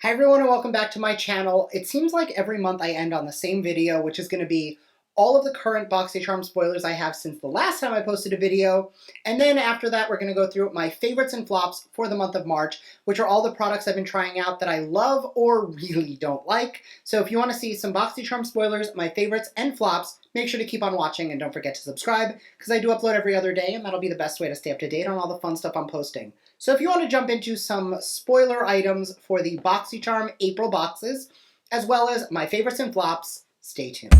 Hi everyone and welcome back to my channel. It seems like every month I end on the same video, which is going to be all of the current Boxycharm spoilers I have since the last time I posted a video. And then after that, we're going to go through my favorites and flops for the month of March, which are all the products I've been trying out that I love or really don't like. So if you want to see some Boxycharm spoilers, my favorites and flops, make sure to keep on watching and don't forget to subscribe because I do upload every other day and that'll be the best way to stay up to date on all the fun stuff I'm posting. So if you want to jump into some spoiler items for the Boxycharm April boxes, as well as my favorites and flops, stay tuned.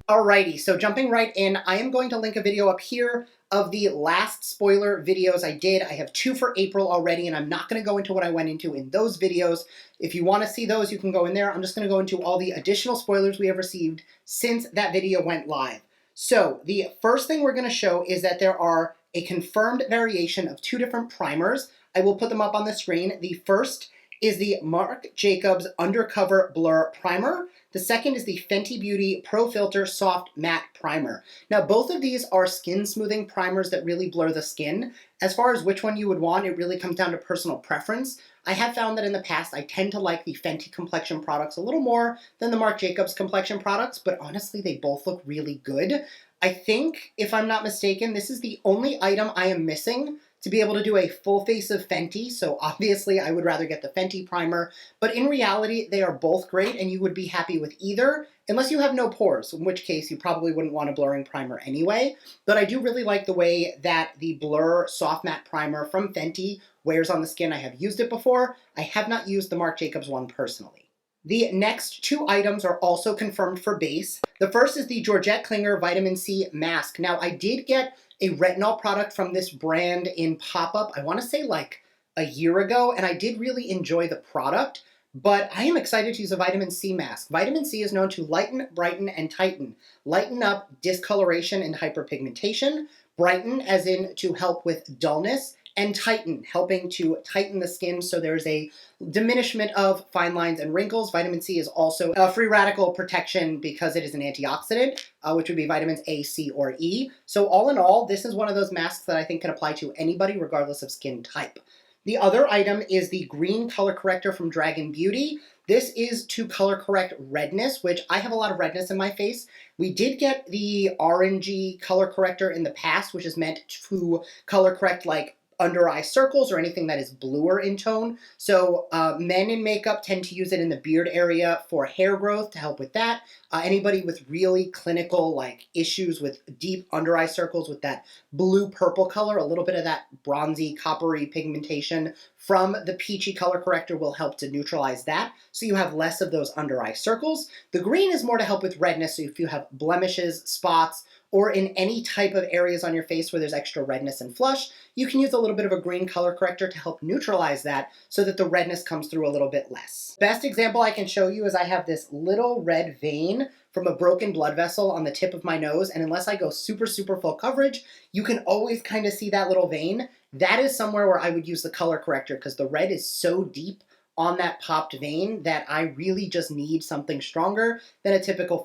Alrighty, so jumping right in, I am going to link a video up here of the last spoiler videos I did. I have 2 for April already, and I'm not going to go into what I went into in those videos. If you want to see those, you can go in there. I'm just going to go into all the additional spoilers we have received since that video went live. So the first thing we're going to show is that there are a confirmed variation of 2 different primers. I will put them up on the screen. The first is the Marc Jacobs Undercover Blur Primer. The second is the Fenty Beauty Pro Filter Soft Matte Primer. Now, both of these are skin smoothing primers that really blur the skin. As far as which one you would want, it really comes down to personal preference. I have found that in the past, I tend to like the Fenty complexion products a little more than the Marc Jacobs complexion products, but honestly, they both look really good. I think, if I'm not mistaken, this is the only item I am missing to be able to do a full face of Fenty, so obviously I would rather get the Fenty primer, but in reality, they are both great and you would be happy with either, unless you have no pores, in which case you probably wouldn't want a blurring primer anyway. But I do really like the way that the Blur Soft Matte Primer from Fenty wears on the skin. I have used it before. I have not used the Marc Jacobs one personally. The next 2 items are also confirmed for base. The first is the Georgette Klinger Vitamin C Mask. Now, I did get a retinol product from this brand in pop-up, I want to say like a year ago, and I did really enjoy the product, but I am excited to use a vitamin C mask. Vitamin C is known to lighten, brighten, and tighten. Lighten up discoloration and hyperpigmentation, brighten as in to help with dullness, and tighten, helping to tighten the skin so there's a diminishment of fine lines and wrinkles. Vitamin C is also a free radical protection because it is an antioxidant, which would be vitamins A, C, or E. So all in all, this is one of those masks that I think can apply to anybody regardless of skin type. The other item is the green color corrector from Dragon Beauty. This is to color correct redness, which I have a lot of redness in my face. We did get the orangey color corrector in the past, which is meant to color correct like under eye circles or anything that is bluer in tone. So men in makeup tend to use it in the beard area for hair growth to help with that. Anybody with really clinical like issues with deep under eye circles with that blue-purple color, a little bit of that bronzy, coppery pigmentation from the peachy color corrector will help to neutralize that, so you have less of those under eye circles. The green is more to help with redness, so if you have blemishes, spots, or in any type of areas on your face where there's extra redness and flush, you can use a little bit of a green color corrector to help neutralize that so that the redness comes through a little bit less. Best example I can show you is I have this little red vein from a broken blood vessel on the tip of my nose, and unless I go super full coverage, you can always kind of see that little vein. That is somewhere where I would use the color corrector because the red is so deep on that popped vein that I really just need something stronger than a typical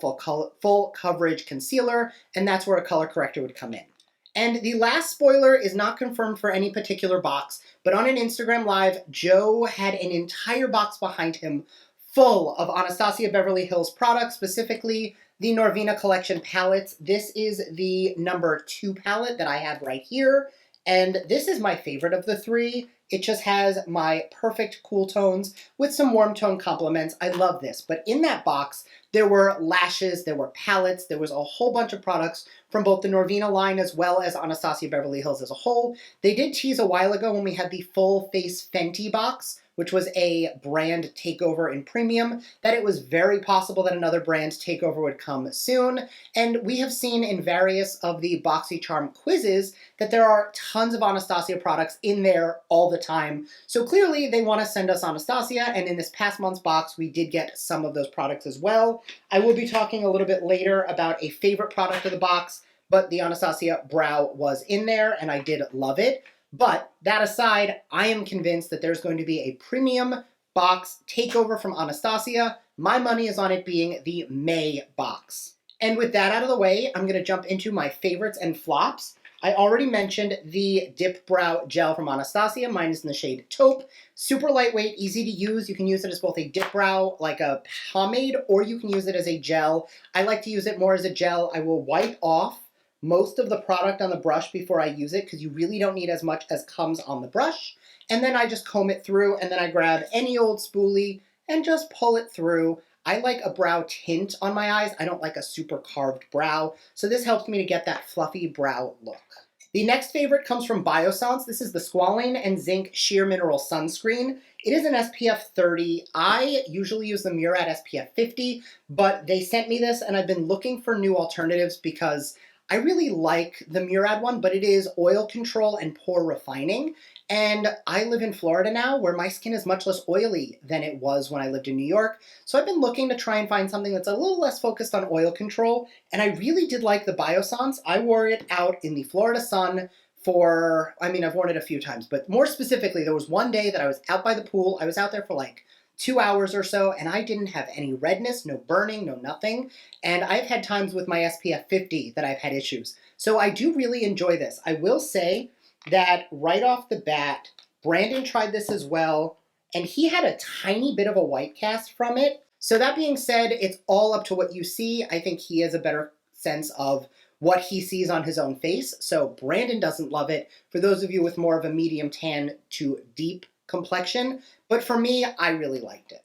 full coverage concealer, and that's where a color corrector would come in. And the last spoiler is not confirmed for any particular box, but on an Instagram Live, Joe had an entire box behind him full of Anastasia Beverly Hills products, specifically the Norvina Collection palettes. This is the number 2 palette that I have right here, and this is my favorite of the 3. It just has my perfect cool tones with some warm tone complements. I love this. But in that box, there were lashes, there were palettes, there was a whole bunch of products from both the Norvina line as well as Anastasia Beverly Hills as a whole. They did tease a while ago when we had the full face Fenty box, which was a brand takeover in premium, that it was very possible that another brand takeover would come soon. And we have seen in various of the Boxycharm quizzes that there are tons of Anastasia products in there all the time. So clearly they want to send us Anastasia, and in this past month's box, we did get some of those products as well. I will be talking a little bit later about a favorite product of the box, but the Anastasia brow was in there, and I did love it. But that aside, I am convinced that there's going to be a premium box takeover from Anastasia. My money is on it being the May box. And with that out of the way, I'm going to jump into my favorites and flops. I already mentioned the Dip Brow Gel from Anastasia. Mine is in the shade Taupe. Super lightweight, easy to use. You can use it as both a dip brow, like a pomade, or you can use it as a gel. I like to use it more as a gel. I will wipe off most of the product on the brush before I use it because you really don't need as much as comes on the brush. And then I just comb it through, and then I grab any old spoolie and just pull it through. I like a brow tint on my eyes. I don't like a super carved brow. So this helps me to get that fluffy brow look. The next favorite comes from Biossance. This is the Squalane and Zinc Sheer Mineral Sunscreen. It is an SPF 30. I usually use the Murad SPF 50, but they sent me this and I've been looking for new alternatives because I really like the Murad one, but it is oil control and pore refining. And I live in Florida now where my skin is much less oily than it was when I lived in New York. So I've been looking to try and find something that's a little less focused on oil control. And I really did like the Biossance. I wore it out in the Florida sun for, I mean, I've worn it a few times, but more specifically, there was one day that I was out by the pool. I was out there for like 2 hours or so, and I didn't have any redness, no burning, no nothing. And I've had times with my SPF 50 that I've had issues. So I do really enjoy this. I will say that right off the bat, Brandon tried this as well, and he had a tiny bit of a white cast from it. So that being said, it's all up to what you see. I think he has a better sense of what he sees on his own face. So Brandon doesn't love it. For those of you with more of a medium tan to deep complexion, but for me, I really liked it.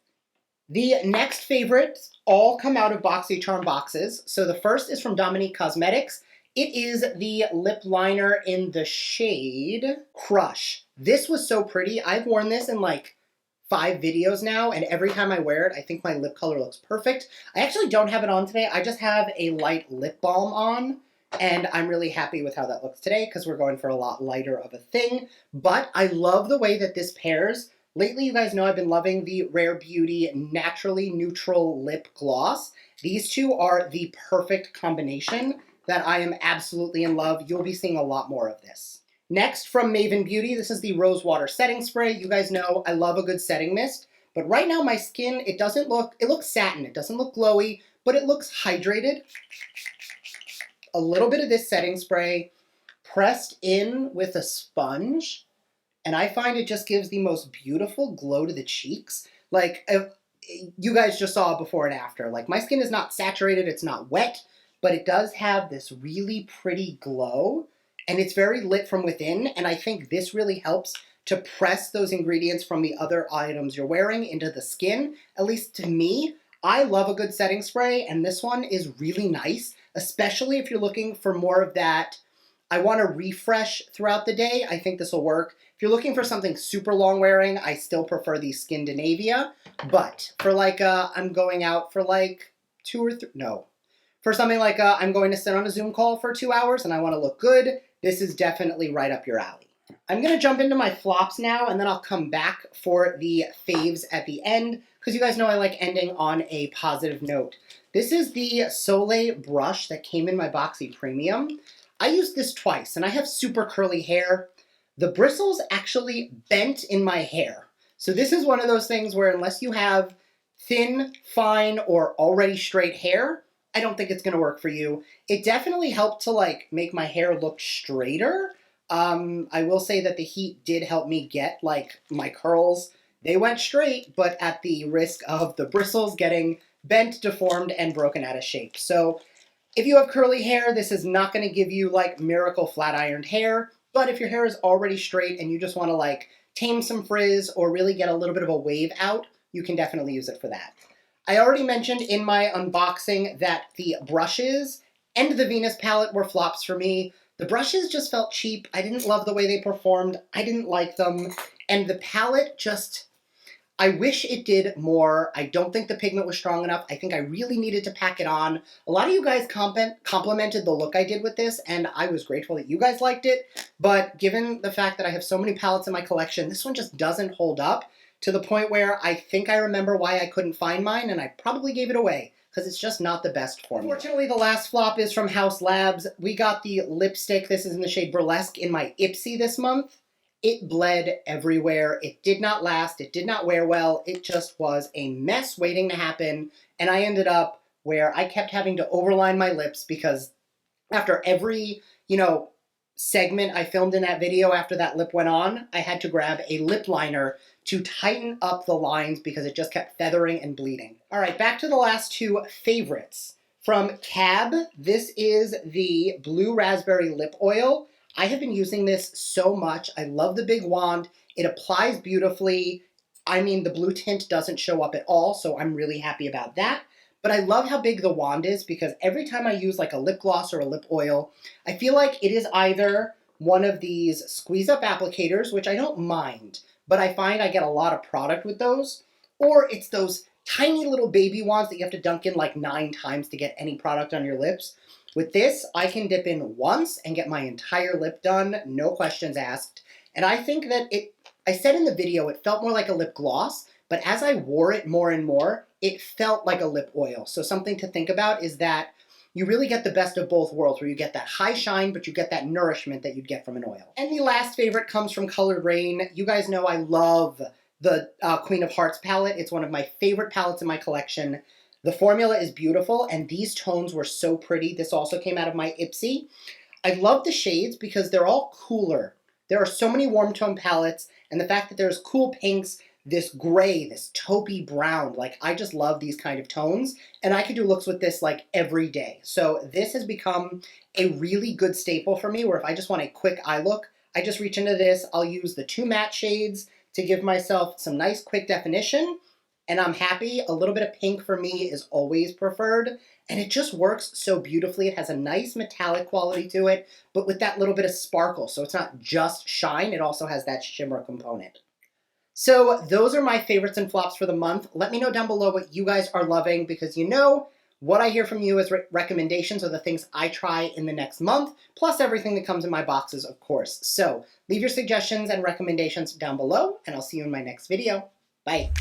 The next favorites all come out of Boxycharm boxes. So the first is from Dominique Cosmetics. It is the lip liner in the shade Crush. This was so pretty. I've worn this in like 5 videos now, and every time I wear it, I think my lip color looks perfect. I actually don't have it on today. I just have a light lip balm on, and I'm really happy with how that looks today because we're going for a lot lighter of a thing. But I love the way that this pairs. Lately, you guys know I've been loving the Rare Beauty Naturally Neutral Lip Gloss. These two are the perfect combination that I am absolutely in love. You'll be seeing a lot more of this. Next, from Maven Beauty, this is the Rose Water Setting Spray. You guys know I love a good setting mist, but right now my skin, it looks satin. It doesn't look glowy, but it looks hydrated. A little bit of this setting spray pressed in with a sponge, and I find it just gives the most beautiful glow to the cheeks. Like, you guys just saw before and after. Like, my skin is not saturated, it's not wet, but it does have this really pretty glow, and it's very lit from within, and I think this really helps to press those ingredients from the other items you're wearing into the skin. At least to me, I love a good setting spray, and this one is really nice, especially if you're looking for more of that, I want to refresh throughout the day. I think this will work. If you're looking for something super long wearing, I still prefer the Skindinavia, but for like, I'm going out for like 2 or 3, no. For something like I'm going to sit on a Zoom call for 2 hours and I want to look good, this is definitely right up your alley. I'm going to jump into my flops now, and then I'll come back for the faves at the end, because you guys know I like ending on a positive note. This is the Soleil brush that came in my Boxy Premium. I used this twice, and I have super curly hair. The bristles actually bent in my hair. So this is one of those things where unless you have thin, fine, or already straight hair, I don't think it's going to work for you. It definitely helped to like make my hair look straighter. I will say that the heat did help me get like my curls. They went straight, but at the risk of the bristles getting bent, deformed, and broken out of shape. So if you have curly hair, this is not going to give you like miracle flat ironed hair. But if your hair is already straight and you just want to like tame some frizz or really get a little bit of a wave out, you can definitely use it for that. I already mentioned in my unboxing that the brushes and the Venus palette were flops for me. The brushes just felt cheap. I didn't love the way they performed. I didn't like them. And the palette just, I wish it did more. I don't think the pigment was strong enough. I think I really needed to pack it on. A lot of you guys complimented the look I did with this, and I was grateful that you guys liked it. But given the fact that I have so many palettes in my collection, this one just doesn't hold up to the point where I think I remember why I couldn't find mine, and I probably gave it away because it's just not the best for me. Unfortunately, the last flop is from House Labs. We got the lipstick. This is in the shade Burlesque in my Ipsy this month. It bled everywhere. It did not last. It did not wear well. It just was a mess waiting to happen, and I ended up where I kept having to overline my lips because after every, segment I filmed in that video after that lip went on, I had to grab a lip liner to tighten up the lines because it just kept feathering and bleeding. All right, back to the last two favorites. From Cab, this is the Blue Raspberry Lip Oil. I have been using this so much. I love the big wand. It applies beautifully. I mean, the blue tint doesn't show up at all, so I'm really happy about that. But I love how big the wand is because every time I use like a lip gloss or a lip oil, I feel like it is either one of these squeeze up applicators, which I don't mind, but I find I get a lot of product with those, or it's those tiny little baby wands that you have to dunk in like 9 times to get any product on your lips. With this, I can dip in once and get my entire lip done, no questions asked. And I think that I said in the video, it felt more like a lip gloss, but as I wore it more and more, it felt like a lip oil. So something to think about is that you really get the best of both worlds, where you get that high shine, but you get that nourishment that you'd get from an oil. And the last favorite comes from Colored Rain. You guys know I love the Queen of Hearts palette. It's one of my favorite palettes in my collection. The formula is beautiful, and these tones were so pretty. This also came out of my Ipsy. I love the shades because they're all cooler. There are so many warm tone palettes, and the fact that there's cool pinks, this gray, this taupey brown, like I just love these kind of tones, and I could do looks with this like every day. So this has become a really good staple for me, where if I just want a quick eye look, I just reach into this. I'll use the 2 matte shades to give myself some nice quick definition, and I'm happy. A little bit of pink for me is always preferred, and it just works so beautifully. It has a nice metallic quality to it, but with that little bit of sparkle, so it's not just shine, it also has that shimmer component. So those are my favorites and flops for the month. Let me know down below what you guys are loving, because what I hear from you as recommendations are the things I try in the next month, plus everything that comes in my boxes, of course. So leave your suggestions and recommendations down below, and I'll see you in my next video. Bye.